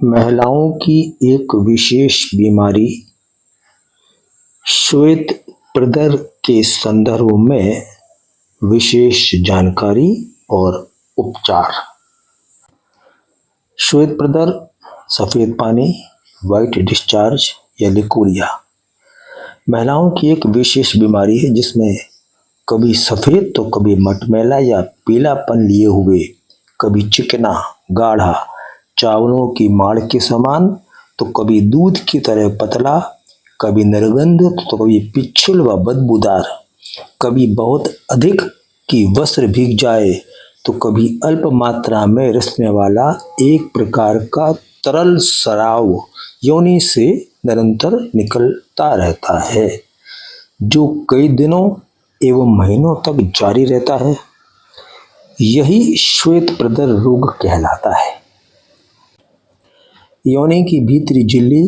महिलाओं की एक विशेष बीमारी श्वेत प्रदर के संदर्भ में विशेष जानकारी और उपचार। श्वेत प्रदर, सफ़ेद पानी, वाइट डिस्चार्ज या लिकोरिया महिलाओं की एक विशेष बीमारी है जिसमें कभी सफ़ेद तो कभी मटमैला या पीलापन लिए हुए, कभी चिकना गाढ़ा चावलों की माड़ के समान तो कभी दूध की तरह पतला, कभी निर्गंध तो कभी पिच्छल व बदबूदार, कभी बहुत अधिक कि वस्त्र भीग जाए तो कभी अल्प मात्रा में रिसने वाला एक प्रकार का तरल स्राव योनि से निरंतर निकलता रहता है, जो कई दिनों एवं महीनों तक जारी रहता है। यही श्वेत प्रदर रोग कहलाता है। योनि की भीतरी झिल्ली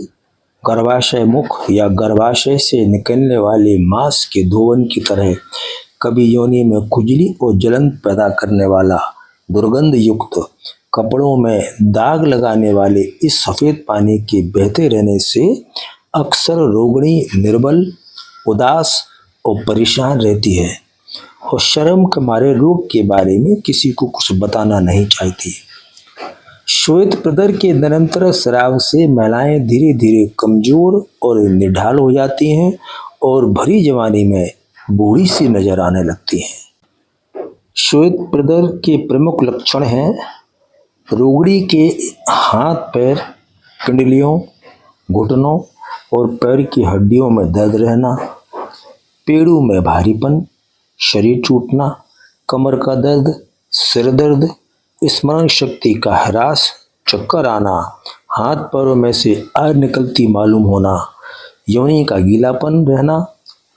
गर्भाशय मुख या गर्भाशय से निकलने वाले मांस के धोवन की तरह कभी योनि में खुजली और जलन पैदा करने वाला दुर्गंध युक्त कपड़ों में दाग लगाने वाले इस सफ़ेद पानी के बहते रहने से अक्सर रोगिणी निर्बल, उदास और परेशान रहती है और शर्म के मारे रोग के बारे में किसी को कुछ बताना नहीं चाहती। श्वेत प्रदर के निरंतर स्राव से महिलाएं धीरे धीरे कमजोर और निढाल हो जाती हैं और भरी जवानी में बूढ़ी सी नजर आने लगती हैं। श्वेत प्रदर के प्रमुख लक्षण हैं रोगिणी के हाथ पैर, कुंडलियों, घुटनों और पैर की हड्डियों में दर्द रहना, पेड़ों में भारीपन, शरीर टूटना, कमर का दर्द, सिर दर्द, स्मरण शक्ति का ह्रास, चक्कर आना, हाथ पैरों में से आग निकलती मालूम होना, योनि का गीलापन रहना,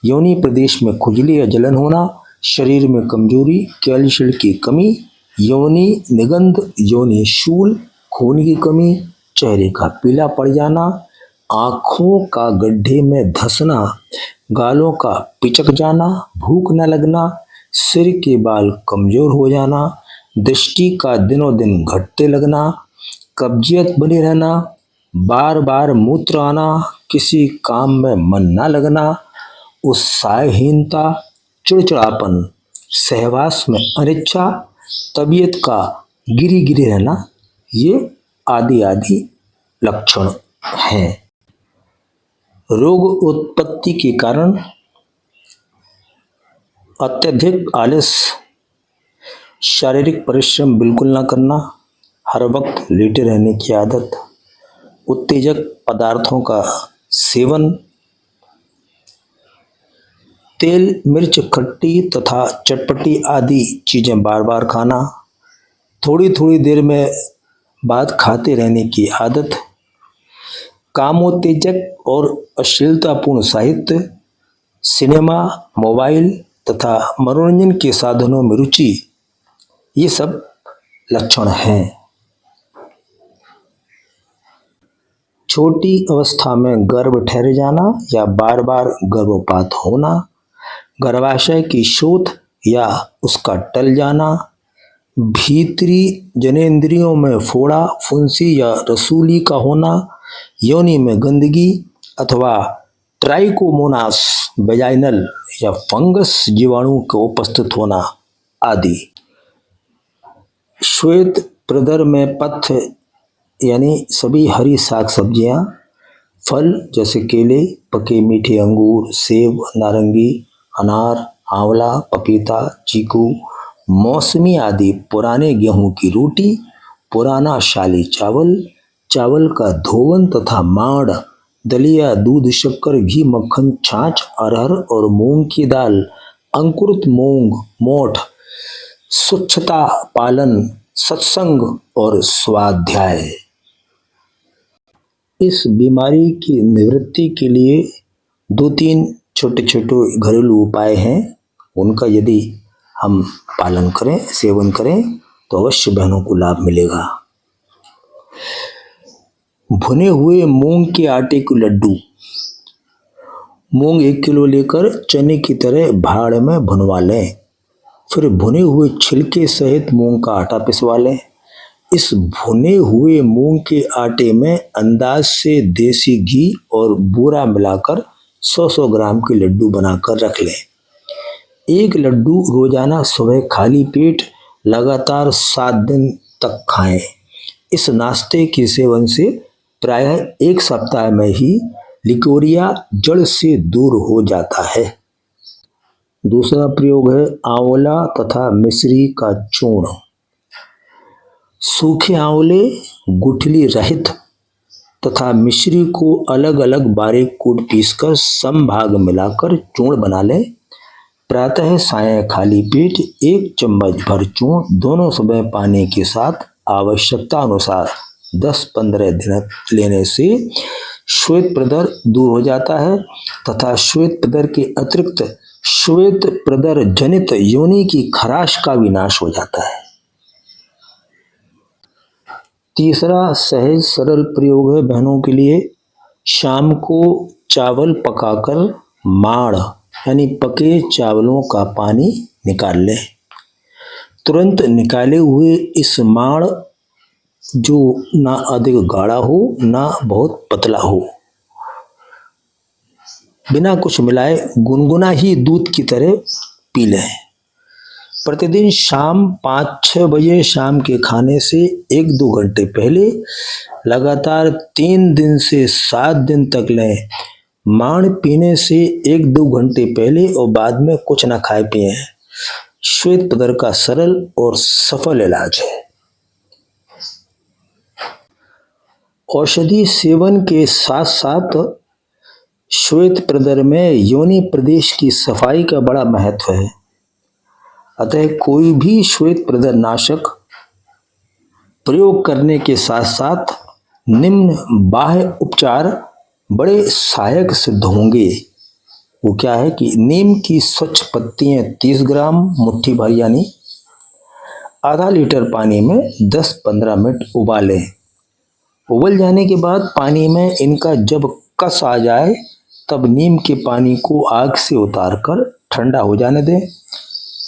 योनि प्रदेश में खुजली या जलन होना, शरीर में कमजोरी, कैल्शियम की कमी, योनि निगंध, योनि शूल, खून की कमी, चेहरे का पीला पड़ जाना, आँखों का गड्ढे में धंसना, गालों का पिचक जाना, भूख न लगना, सिर के बाल कमजोर हो जाना, दृष्टि का दिनों दिन घटते लगना, कब्जियत बनी रहना, बार बार मूत्र आना, किसी काम में मन न लगना, उत्साहहीनता, चिड़चिड़ापन, सहवास में अनिच्छा, तबीयत का गिरी गिरी रहना, ये आदि आदि लक्षण हैं। रोग उत्पत्ति के कारण अत्यधिक आलस्य, शारीरिक परिश्रम बिल्कुल ना करना, हर वक्त लेटे रहने की आदत, उत्तेजक पदार्थों का सेवन, तेल, मिर्च, खट्टी तथा चटपटी आदि चीज़ें बार बार खाना, थोड़ी थोड़ी देर में बाद खाते रहने की आदत, कामोत्तेजक और अश्लीलतापूर्ण साहित्य, सिनेमा, मोबाइल तथा मनोरंजन के साधनों में रुचि, ये सब लक्षण हैं। छोटी अवस्था में गर्भ ठहर जाना या बार बार गर्भपात होना, गर्भाशय की शोथ या उसका टल जाना, भीतरी जनेंद्रियों में फोड़ा, फुंसी या रसूली का होना, योनि में गंदगी अथवा ट्राइकोमोनास वेजाइनल या फंगस जीवाणु का उपस्थित होना आदि। श्वेत प्रदर में पथ्य यानी सभी हरी साग सब्जियां, फल जैसे केले, पके मीठे अंगूर, सेब, नारंगी, अनार, आंवला, पपीता, चीकू, मौसमी आदि, पुराने गेहूं की रोटी, पुराना शाली चावल, चावल का धोवन तथा माड़, दलिया, दूध, शक्कर, घी, मक्खन, छाछ, अरहर और मूंग की दाल, अंकुरित मूंग, मोठ, स्वच्छता पालन, सत्संग और स्वाध्याय। इस बीमारी की निवृत्ति के लिए 2-3 छोटे छोटे घरेलू उपाय हैं। उनका यदि हम पालन करें, सेवन करें तो अवश्य बहनों को लाभ मिलेगा। भुने हुए मूंग के आटे के लड्डू, मूंग 1 किलो लेकर चने की तरह भाड़ में भुनवा लें, फिर भुने हुए छिलके सहित मूंग का आटा पिसवा लें, इस भुने हुए मूंग के आटे में अंदाज से देसी घी और बूरा मिलाकर 100-100 ग्राम के लड्डू बनाकर रख लें। एक लड्डू रोजाना सुबह खाली पेट लगातार 7 दिन तक खाएं। इस नाश्ते के सेवन से प्रायः 1 सप्ताह में ही लिकोरिया जड़ से दूर हो जाता है। दूसरा प्रयोग है आंवला तथा मिश्री का चूर्ण। सूखे आंवले, गुठली रहित तथा मिश्री को अलग अलग बारीक कूट पीसकर समभाग मिलाकर चूर्ण बना लें। प्रातः सायं खाली पेट 1 चम्मच भर चूर्ण दोनों सुबह पानी के साथ आवश्यकता अनुसार 10-15 दिन लेने से श्वेत प्रदर दूर हो जाता है तथा श्वेत प्रदर के अतिरिक्त श्वेत प्रदर जनित योनि की खराश का विनाश हो जाता है। तीसरा सहज सरल प्रयोग है बहनों के लिए। शाम को चावल पकाकर माड़ यानी पके चावलों का पानी निकाल लें। तुरंत निकाले हुए इस माड़ जो ना अधिक गाढ़ा हो ना बहुत पतला हो, बिना कुछ मिलाए गुनगुना ही दूध की तरह पी लें। प्रतिदिन शाम 5-6 बजे शाम के खाने से 1-2 घंटे पहले लगातार 3 दिन से 7 दिन तक लें। माण पीने से 1-2 घंटे पहले और बाद में कुछ ना खाए पिए। श्वेत प्रदर का सरल और सफल इलाज है। औषधि सेवन के साथ साथ श्वेत प्रदर में योनि प्रदेश की सफाई का बड़ा महत्व है। अतः कोई भी श्वेत प्रदर नाशक प्रयोग करने के साथ साथ निम्न बाह्य उपचार बड़े सहायक सिद्ध होंगे। वो क्या है कि नीम की स्वच्छ पत्तियां 30 ग्राम मुट्ठी भर यानी आधा लीटर पानी में 10-15 मिनट उबालें। उबल जाने के बाद पानी में इनका जब कस आ जाए तब नीम के पानी को आग से उतारकर ठंडा हो जाने दें।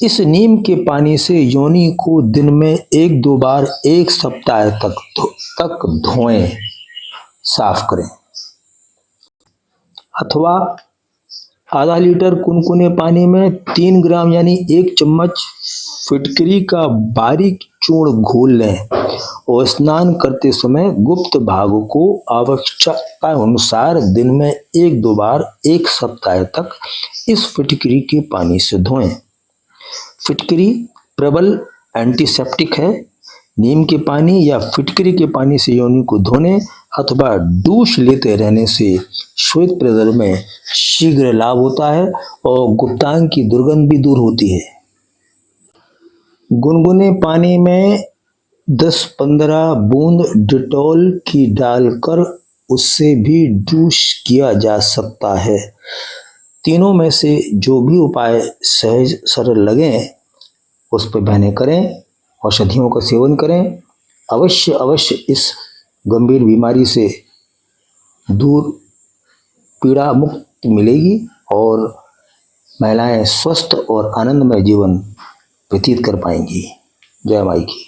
इस नीम के पानी से योनि को दिन में 1-2 बार 1 सप्ताह तक धोएं, साफ करें। अथवा आधा लीटर कुनकुने पानी में 3 ग्राम यानी 1 चम्मच फिटकरी का बारीक चूर्ण घोल लें और स्नान करते समय गुप्त भाग को आवश्यकता अनुसार दिन में 1-2 बार 1 सप्ताह तक इस फिटकरी के पानी से धोएं। फिटकरी प्रबल एंटीसेप्टिक है। नीम के पानी या फिटकरी के पानी से योनि को धोने अथवा douche लेते रहने से श्वेत प्रदर में शीघ्र लाभ होता है और गुप्तांग की दुर्गंध भी दूर होती है। गुनगुने पानी में 10-15 बूंद डिटॉल की डालकर उससे भी douche किया जा सकता है। तीनों में से जो भी उपाय सहज सरल लगें उस पर बहनें करें, औषधियों का सेवन करें। अवश्य इस गंभीर बीमारी से दूर पीड़ा मुक्त मिलेगी और महिलाएं स्वस्थ और आनंदमय जीवन व्यतीत कर पाएंगी। जय माई की।